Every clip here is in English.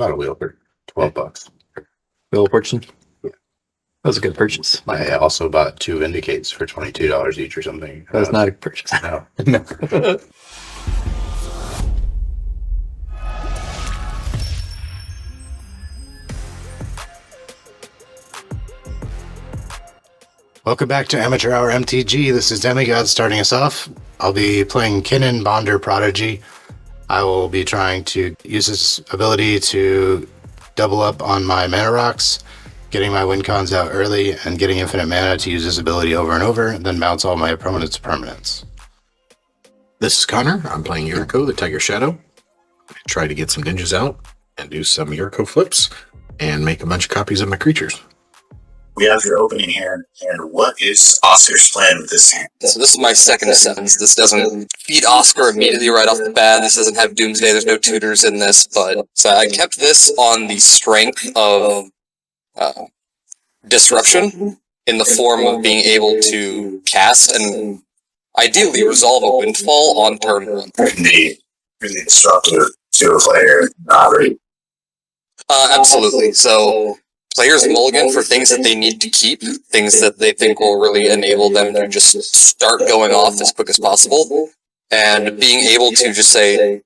Bought a wheel for $12. Wheel purchase? Yeah. That was a good purchase. I also bought 2 Indicates for $22 each or something. That was not a purchase. No. No. Welcome back to Amateur Hour MTG. This is Demigod starting us off. I'll be playing Kinnan, Bonder, Prodigy. I will be trying to use this ability to double up on my mana rocks, getting my win cons out early, and getting infinite mana to use this ability over and over, and then bounce all my opponent's permanents. This is Connor. I'm playing Yuriko, the Tiger Shadow. Try to get some ninjas out and do some Yuriko flips and make a bunch of copies of my creatures. We have your opening hand, and what is Oscar's plan with this hand? So this is my second of sevens. This doesn't feed Oskar immediately right off the bat. This doesn't have Doomsday. There's no tutors in this, but so I kept this on the strength of disruption in the form of being able to cast and ideally resolve a windfall on turn one. Indeed. Really disruptive to a player, not right. Absolutely. So players mulligan for things that they need to keep, things that they think will really enable them to just start going off as quick as possible, and being able to just say,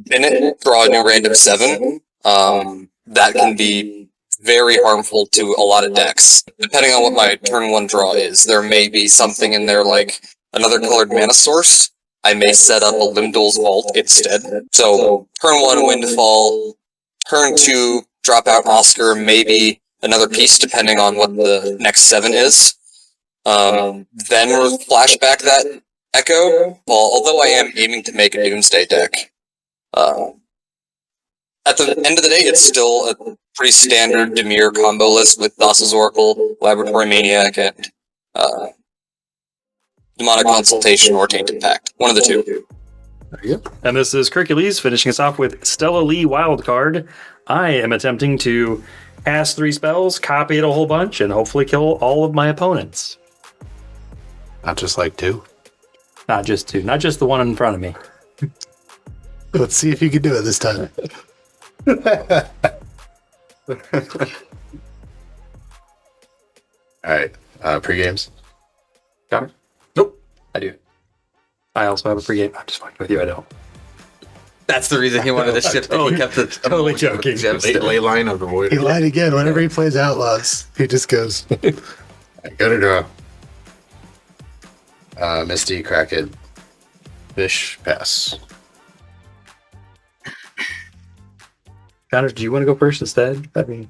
bin it, draw a new random 7, that can be very harmful to a lot of decks. Depending on what my turn 1 draw is, there may be something in there like another colored mana source. I may set up a Limdol's Vault instead. So turn 1 Windfall, turn 2 drop out Oskar, maybe another piece depending on what the next 7 is. Then we'll flashback that Echo. Well, although I am aiming to make a Doomsday deck, at the end of the day, it's still a pretty standard Dimir combo list with Thassa's Oracle, Laboratory Maniac, and Demonic Consultation or Tainted Pact. One of the two. There you go. And this is Hercules finishing us off with Stella Lee Wildcard. I am attempting to cast 3 spells, copy it a whole bunch, and hopefully kill all of my opponents. Not just like 2? Not just 2. Not just the one in front of me. Let's see if you can do it this time. Alright, pre-games? Got it? Nope. I do. I also have a pre-game. I'm just fucking with you, I don't. That's the reason he wanted to shift it. He kept it Totally joking. Ley line of the void. He lied again. Whenever he plays Outlaws, he just goes. I go to draw. Misty, Kraken, Fish, pass. Connor, do you want to go first instead? I mean,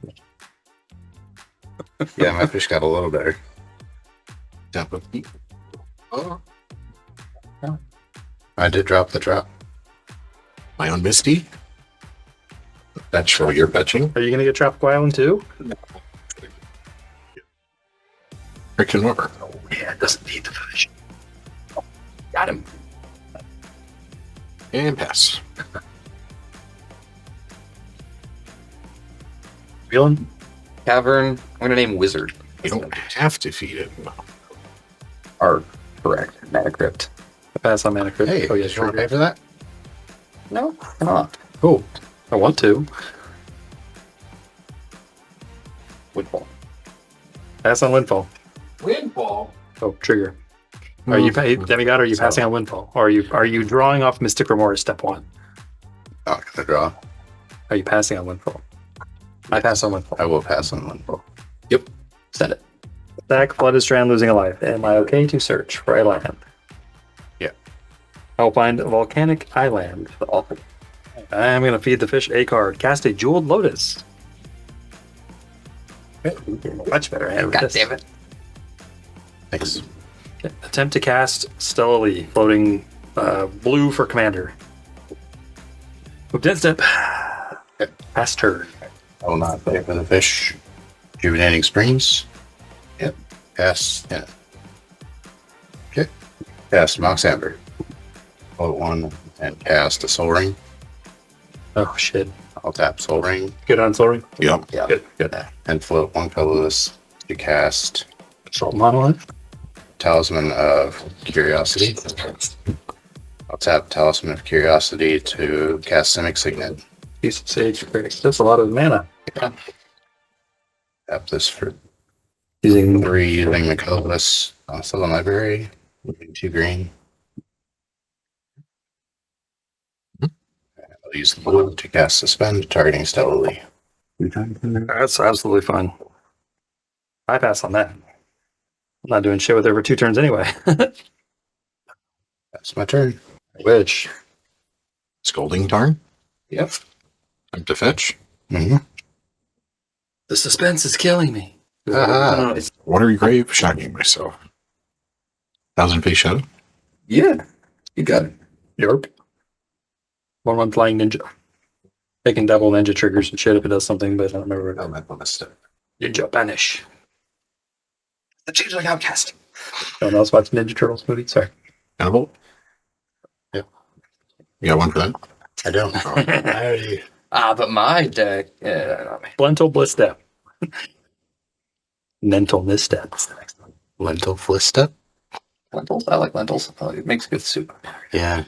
Yeah, my fish got a little better. Oh, I did drop the drop. my own Misty. That's for your fetching. are you going to get Tropical Island too? Friction over. Oh, yeah, it doesn't need the fish. Got him. And pass. Feeling? Cavern. I'm gonna name Wizard. You don't have to feed it. Or correct. Mana Crypt. I pass on Mana Crypt. Hey, Oh, yeah, you sure. want to pay for that? No, come on. Cool. I want to. Woodfall. Pass on Windfall. Windfall. Oh, trigger. Are you, Demigod, are you passing on Windfall? Or are you drawing off Mystic Remorse step 1? Not gonna draw. Are you passing on Windfall? I pass on Windfall. I will pass on Windfall. Yep. Send it. Stack, Flooded Strand, losing a life. Am I okay to search for a land? Yeah. I'll find Volcanic Island. I'm going to feed the fish a card. Cast a Jeweled Lotus. Much better hand. God damn it. Thanks. Okay. Attempt to cast Stella Lee, floating blue for commander. Move dead step. Okay. Pass turn. I will not pay for the fish. Rejuvenating Springs. Yep. Pass. Yeah. Okay. Cast Mox Amber. Float 1 and cast a Soul Ring. Oh, shit. I'll tap Soul Ring. Good on Soul Ring? Yep. Yeah. Good. And float 1 colorless to cast Control Monolith. Talisman of Curiosity. I'll tap Talisman of Curiosity to cast Simic Signet. Piece of sage. That's a lot of mana. Tap this for Using 3 using the colorless also the library. 2 green. I'll use the blue to cast Suspend, targeting Stella Lee. That's absolutely fine. I pass on that. I'm not doing shit with it for 2 turns anyway. That's my turn. Which? Scolding Tarn. Yep. Time to fetch. Mm-hmm. The suspense is killing me. Ah. Watery Grave, shocking myself. Thousand Face Shadow. Yeah, you got it. Yarp. 1/1 flying ninja. They can double ninja triggers and shit if it does something, but I don't remember what Elemental Misstep. Ninja banish. The changeling outcast. No one else watch Ninja Turtles movie? Sorry. Cannibal. Yeah. You got one for that? I don't. I already. But my deck. Yeah, not me. Lentil bliss step. Mental misstep. That's the next one. Lentil Fliss Step? Lentils? I like lentils. It makes good soup. Yeah.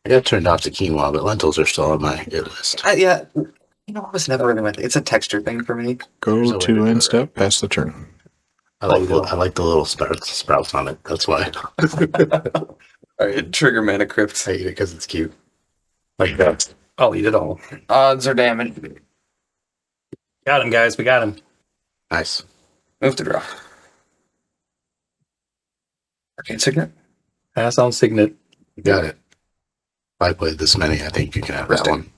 I got turned off to quinoa, but lentils are still on my good list. Yeah. You know, I was never really my thing. It's a texture thing for me. Go There's a way to to do end it. step, pass the turn. I like the little sprouts on it. That's why. All right, trigger mana crypt. I eat it because it's cute. Like that. I'll eat it all. Odds are damage. Got him, guys. We got him. Nice. Move to draw. Arcane Signet. Pass on Signet. You got it. If I played this many, I think you can have that one.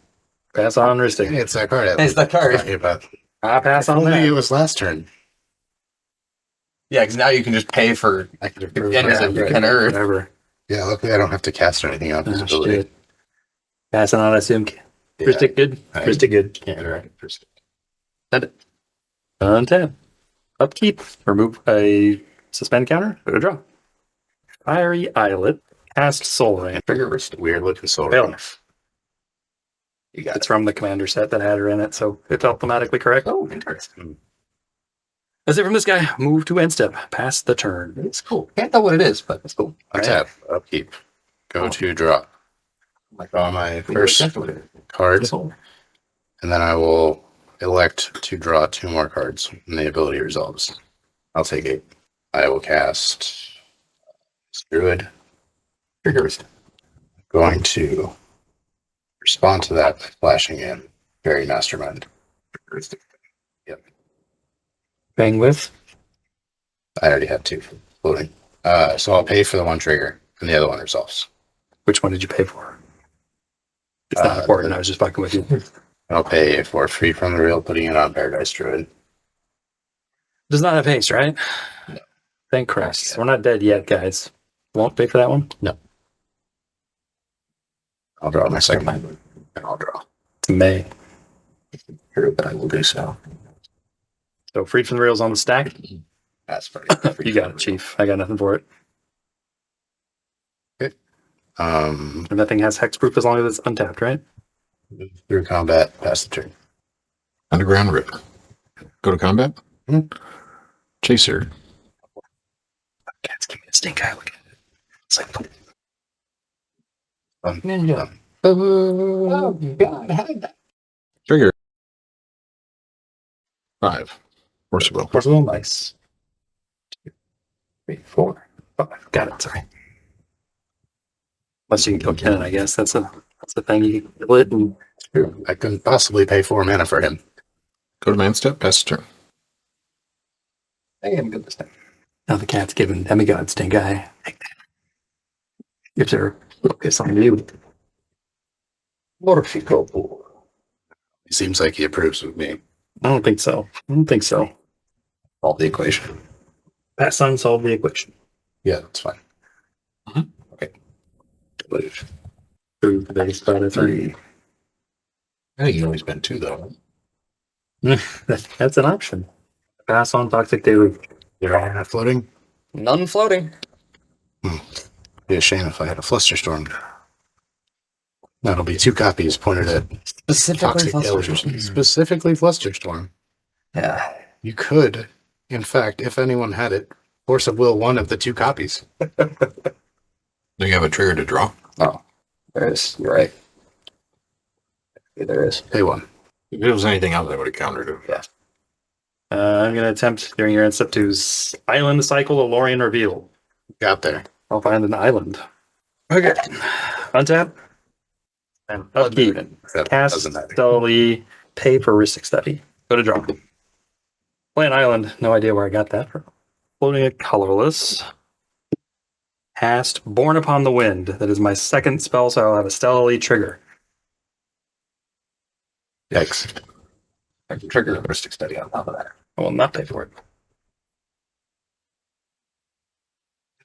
Pass on Ristic. Hey, it's that card. It's that card. Talking about. I pass on Only it that. was last turn. Yeah, because now you can just pay for. I could have Yeah, proved you can earn. Whatever. Yeah, luckily I don't have to cast or anything on Oh, visibility. shit. Passing on, I assume. Yeah. Ristic good. I- Ristic good. Can't interact. Untap. Upkeep. Remove a suspend counter. Put a draw. Fiery Islet. Cast Soul Ring. Trigger wrist. Weird looking soul. Fail. ring. You got It's from the commander set that had her in it, so it felt thematically correct. Oh, interesting. That's it from this guy. Move to end step. Pass the turn. It's cool. Can't tell what it is, but it's cool. Untap. Upkeep. Go to draw. Draw my first card, and then I will elect to draw 2 more cards when the ability resolves. I'll take 8. I will cast Druid. Trigger wrist. Going to respond to that by flashing in Fairy Mastermind. Yep. Bang with. I already have 2 floating. So I'll pay for the 1 trigger, and the other one resolves. Which one did you pay for? It's not important. I was just fucking with you. I'll pay for Free from the Real, putting it on Paradise Druid. Does not have haste, right? No. Thank Christ. We're not dead yet, guys. Won't pay for that one? No. I'll draw my second one, and I'll draw. It's May. True, but I will do so. So freed from the rails on the stack. That's pretty. You got it, Chief. I got nothing for it. And that thing has hexproof as long as it's untapped, right? Through combat, pass the turn. Underground Rip. Go to combat. Mhm. Chaser. Cats give me a stink eye. Look at it. It's like Ninja. oh god, I had that. Trigger. 5. Force of Will. Force of will, nice. 2, 3, 4, 5. Got it. Sorry. Unless you can kill Kinnan, I guess that's the thing. You can kill it and True. I couldn't possibly pay 4 mana for him. Go to man step, pass the turn. I am good this time. now the cat's giving demigod stink eye. Take that. Gives her focus on you. What if you go for? He seems like he approves of me. I don't think so. I don't think so. Solve the equation. Pass on, solve the equation. Yeah, that's fine. Leave. Through the base by 3. I think you only spent 2 though. That's an option. Pass on toxic deluge. You're all not floating. None floating. Be a shame if I had a Flusterstorm. That'll be 2 copies pointed at Specifically toxic deluge. Specifically Flusterstorm. Yeah. You could, in fact, if anyone had it, Force of Will 1 of the 2 copies. Do you have a trigger to draw? Oh, there it is. You're right. There is. Pay 1. If it was anything else, I would have countered it. Yeah. I'm going to attempt during your end step to Island Cycle of Lorien Reveal. Got there. I'll find an island. Okay. Untap. And upkeep. That Cast doesn't matter. Stellally. Pay for Ristic Study. Go to draw. Play an island. No idea where I got that from. Floating a colorless. Cast Born Upon the Wind. That is my second spell, so I'll have a Stellally trigger. Yikes. I can trigger a Mystic Study on top of that. I will not pay for it.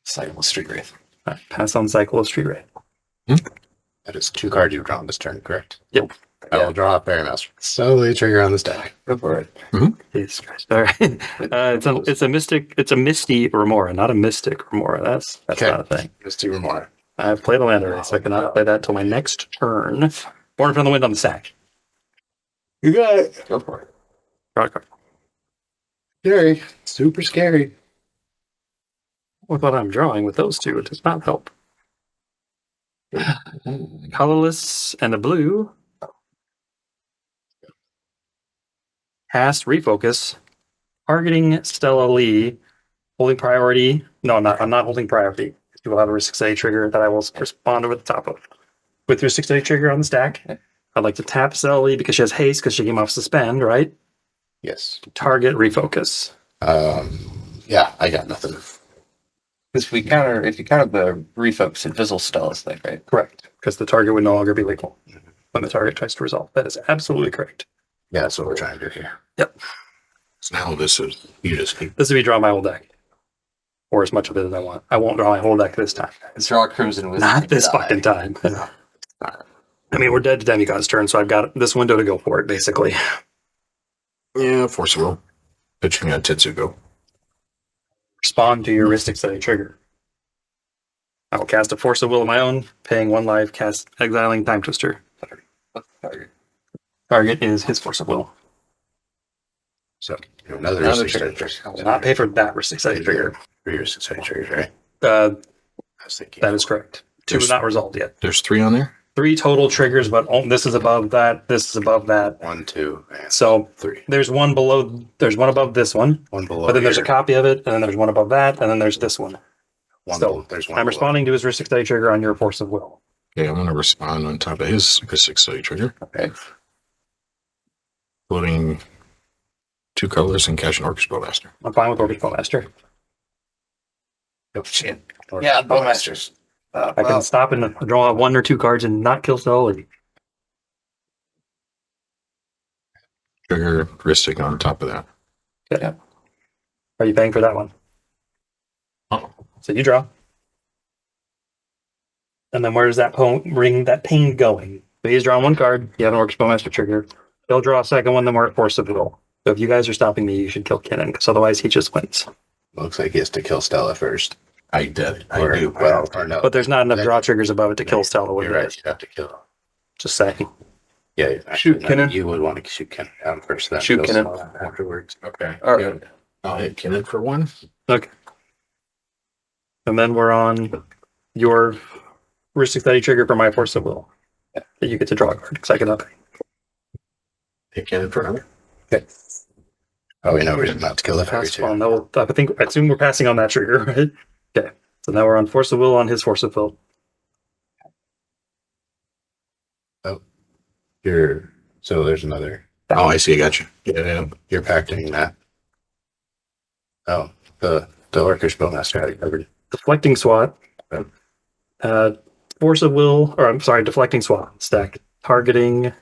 Cycle Street Wraith. Right, pass on Cycle of Street Ray. That is 2 cards you've drawn this turn, correct? Yep. I will draw a Fairy Master. Slowly trigger on the stack. Go for it. Jesus Christ. All right. It's a misty Remora, not a mystic Remora. That's Okay. not a thing. Misty Remora. I've played a land already, so I cannot play that till my next turn. Born from the Wind on the stack. You got it. Go for it. Draw a card. Scary. Super scary. With what I'm drawing with those two, it does not help. Colorless and a blue. Cast Refocus. Targeting Stella Lee. Holding priority. No, I'm not holding priority. You will have a Risk 6A trigger that I will respond over the top of. With your 6A trigger on the stack, I'd like to tap Stella Lee because she has haste because she came off suspend, right? Yes. Target Refocus. Yeah, I got nothing. Because if you counter the refocus, it fizzles Stella's thing, right? Correct. Because the target would no longer be lethal when the target tries to resolve. That is absolutely correct. Yeah, that's what we're trying to do here. Yep. So now this is, you just keep. This would be draw my whole deck. Or as much of it as I want. I won't draw my whole deck this time. It's draw Crimson Wisdom. Not this fucking time. I mean, we're dead to Demigod's turn, so I've got this window to go for it, basically. Yeah, Force of Will. Pitching a Tetsugo. Respond to your Ristic Study trigger. I will cast a Force of Will of my own, paying 1 life, cast Exiling Time Twister. Target. Target is his Force of Will. So, another Another Ristic Study trigger. trigger. I will not pay for that Ristic Study trigger. 3 Ristic Study triggers, right? Uh, I was thinking. that is correct. 2 is not resolved yet. There's 3 on there? 3 total triggers, but this is above that. This is above that. 1, 2, and So 3. there's one below. There's one above this one, 1 below. but then there's a here. copy of it, and then there's one above that, and then there's this one. One So below. There's one I'm below. responding to his Ristic Study trigger on your Force of Will. Okay, I'm going to respond on top of his Mystic Study trigger. Okay. Floating 2 colors and cash an Orcish Bowmaster. I'm fine with Orcish Bowmaster. Oh, shit. Yeah, Bowmasters. I can stop and draw 1 or 2 cards and not kill Sully. Trigger Ristic on top of that. Okay. Are you paying for that one? Oh. So you draw. And then where does that bring that pain going? So he's drawn 1 card. You have an Orcish Bowmaster trigger. He'll draw a second one, then we're at Force of Will. So if you guys are stopping me, you should kill Kinnan, because otherwise he just wins. Looks like he has to kill Stella first. I did. I Or- do. Well, or no. But there's not enough draw triggers above it to kill Stella with You're right. it. You have to kill. Just saying. Yeah. Shoot actually, Kinnan. You would want to shoot Kinnan down first. Then Shoot kill Kinnan. Stella afterwards. Okay. All right. I'll hit Kinnan for 1. Okay. And then we're on your Ristic Study trigger for my Force of Will. That you get to draw a card, because I cannot pay. Hit Kinnan for another. Okay. Oh, we know we're not to kill the fairy Pass too. on. I assume we're passing on that trigger, right? Okay. So now we're on Force of Will on his Force of Will. So there's another. Oh, I see. I got you. Yeah. You're packing that. Oh, the Orcish Bowmaster had it covered. Deflecting SWAT. Force of Will, or I'm sorry, Deflecting SWAT. Stack. Targeting.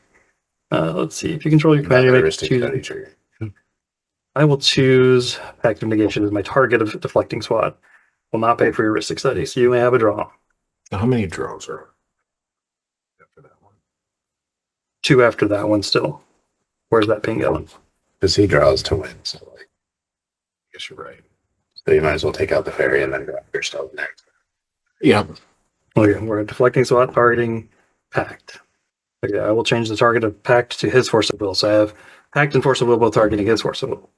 Let's see. If you control your commander, Another make Ristic choose. Study trigger. I will choose Pact of Negation as my target of Deflecting SWAT. Will not pay for your Ristic Study, so you may have a draw. Now, how many draws are after that one? 2 after that one still. Where's that ping going? Because he draws to win. So, like, I guess you're right. so you might as well take out the fairy and then go after Stella next. Yeah. Okay, we're at Deflecting SWAT, targeting Pact. Okay, I will change the target of Pact to his Force of Will. So I have Pact and Force of Will both targeting his Force of Will.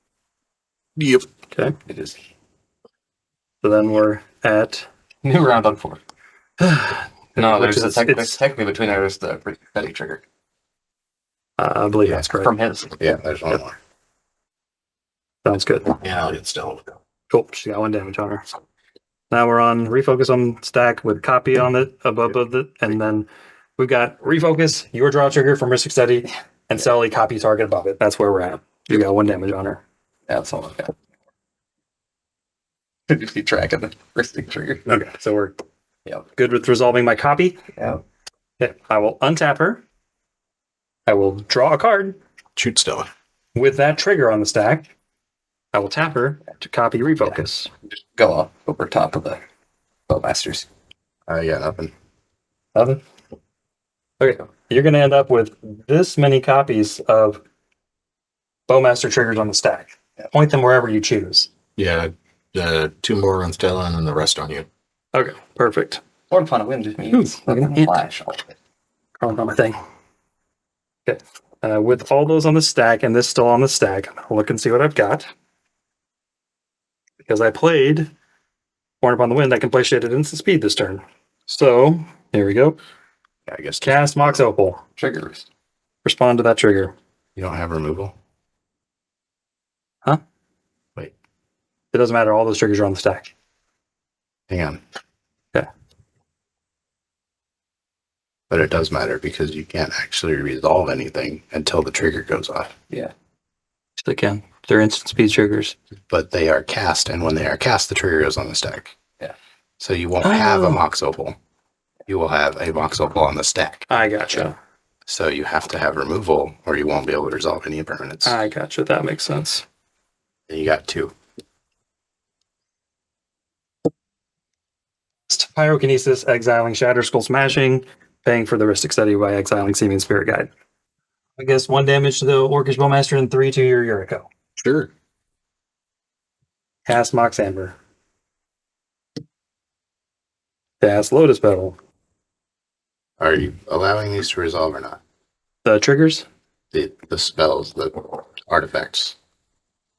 Yep. Okay, It is. so then we're at. New round on 4. No, Which there's is- a it's- technically between there, there's the Ristic Study trigger. I believe that's correct. From his. Yeah, there's one more. Sounds good. Yeah, I'll get Stella. Cool. She got 1 damage on her. Now we're on refocus on stack with copy on it above it, and then we've got refocus, your draw trigger from Mystic Study, and Sally copy target above it. That's where we're at. You got 1 damage on her. That's all I've got. Did you keep track of the wristing trigger? Okay, so we're Yep. good with resolving my copy. Yeah. Okay, I will untap her. I will draw a card Shoot Stella. with that trigger on the stack. I will tap her to copy refocus. Just go up over top of the Bowmasters. Yeah, nothing. Nothing? Okay, you're going to end up with this many copies of Bowmaster triggers on the stack. Point them wherever you choose. Yeah, 2 more on Stella and then the rest on you. Okay, perfect. More fun of wind just means Ooh, look at that. flash all of it. Crawling on my thing. Okay, with all those on the stack and this still on the stack, I'll look and see what I've got. Because I played Born Upon the Wind, I can play shit at instant speed this turn. So, here we go. Yeah, I guess Cast Mox Opal. Trigger wrist. Respond to that trigger. you don't have removal. Huh? Wait, It doesn't matter, all those triggers are on the stack. hang on. Okay. But it does matter because you can't actually resolve anything until the trigger goes off. Yeah. They can. They're instant speed triggers. But they are cast, and when they are cast, the trigger goes on the stack. Yeah. So you won't have a Oh. Mox Opal. You will have a Mox Opal on the stack. I gotcha. So you have to have removal, or you won't be able to resolve any impermanents. I gotcha. That makes sense. And you got 2. Pyrokinesis, exiling Shatter Skull Smashing, paying for the Ristic Study by exiling Seeming Spirit Guide. I guess 1 damage to the Orcish Bowmaster and 3 to your Yuriko. Sure. Cast Mox Amber. Cast Lotus Petal. Are you allowing these to resolve or not? The triggers? The spells, the artifacts.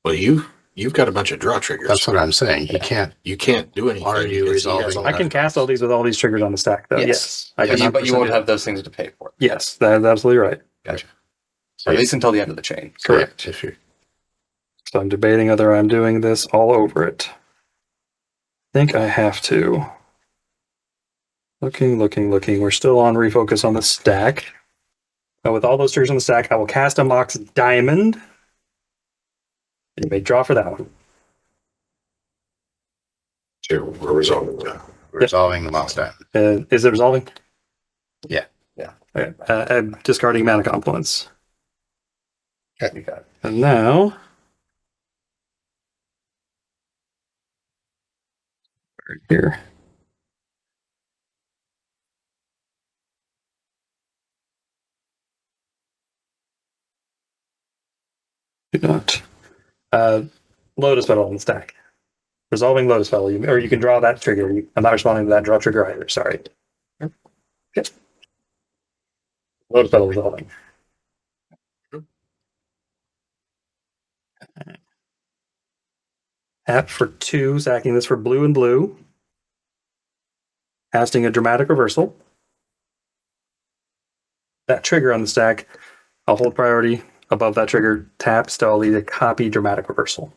Well, you've got a bunch of draw triggers. That's what I'm saying. You can't. You can't do anything. Are you because he resolving has all I can that. cast all these with all these triggers on the stack, though. Yes. Yes. I Yes, can But you 100% won't do have that. those things to pay for. Yes, that's absolutely right. Gotcha. So At least until the end of the chain. Correct. If you're, So I'm debating whether I'm doing this all over it. I think I have to. Looking. We're still on refocus on the stack. Now with all those triggers on the stack, I will cast a Mox Diamond. You may draw for that one. Sure, we're resolving that. resolving the Mox Diamond. Is it resolving? Yeah. Yeah. Okay. I'm discarding Mana Confluence. You got it. And now. Right here. Do not. Lotus Petal on the stack. Resolving Lotus Petal, or you can draw that trigger. I'm not responding to that draw trigger either. Sorry. Okay. Lotus Petal resolving. Tap for 2, sacking this for blue and blue. Casting a Dramatic Reversal. That trigger on the stack, I'll hold priority. Above that trigger, tap, Stella to copy Dramatic Reversal.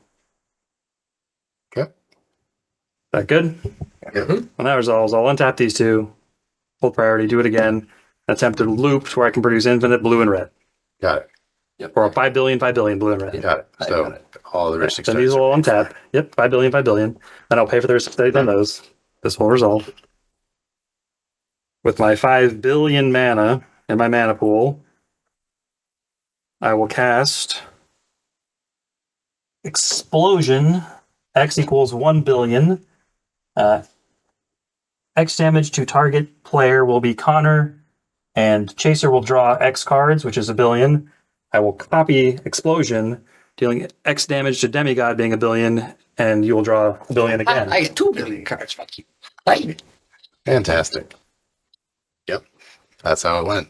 Okay. That good? Mhm. When that resolves, I'll untap these 2, hold priority, do it again, attempt to loop to where I can produce infinite blue and red. Got it. Or 5 billion blue and red. Got it. I So got it. all the Ristic Then these Studies. will all untap. Yep, 5 billion. Then I'll pay for the Ristic Studies on those. This will resolve. With my 5 billion mana in my mana pool, I will cast Explosion. X equals 1 billion. X damage to target player will be Connor, and Chaser will draw X cards, which is 1 billion. I will copy Explosion, dealing X damage to Demigod being 1 billion, and you will draw 1 billion again. I have 2 billion cards. Fuck you. Right. Fantastic. Yep. That's how it went.